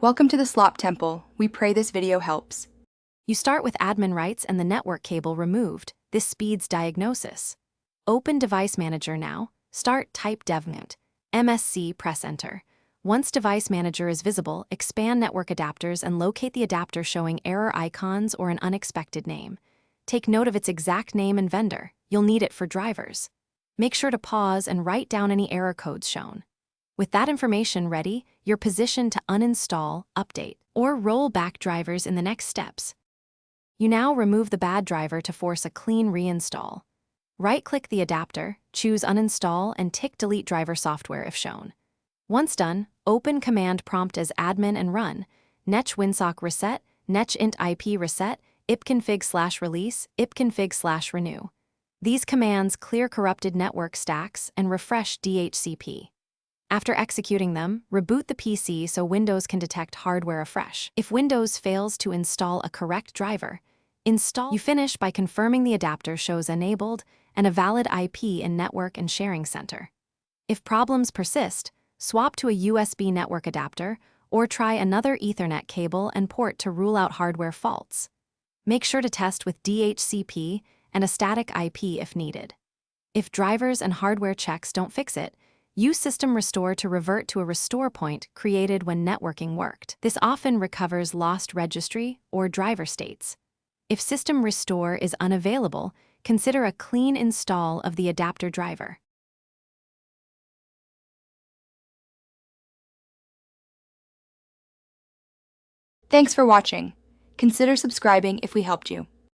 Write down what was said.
Welcome to the Slop Temple. We pray this video helps. You start with admin rights and the network cable removed. This speeds diagnosis. Open Device Manager now. Start Type DevMount. MSC, press Enter. Once Device Manager is visible, expand network adapters and locate the adapter showing error icons or an unexpected name. Take note of its exact name and vendor. You'll need it for drivers. Make sure to pause and write down any error codes shown. With that information ready, you're positioned to uninstall, update, or roll back drivers in the next steps. You now remove the bad driver to force a clean reinstall. Right-click the adapter, choose Uninstall, and tick Delete Driver Software if shown. Once done, open Command Prompt as admin and run netch winsock reset, netch int IP reset, ipconfig/release, ipconfig/renew. These commands clear corrupted network stacks and refresh DHCP. After executing them, reboot the PC so Windows can detect hardware afresh. If Windows fails to install a correct driver, you finish by confirming the adapter shows enabled and a valid IP in Network and Sharing Center. If problems persist, swap to a USB network adapter or try another Ethernet cable and port to rule out hardware faults. Make sure to test with DHCP and a static IP if needed. If drivers and hardware checks don't fix it, use System Restore to revert to a restore point created when networking worked. This often recovers lost registry or driver states. If System Restore is unavailable, consider a clean install of the adapter driver. Thanks for watching. Consider subscribing if we helped you.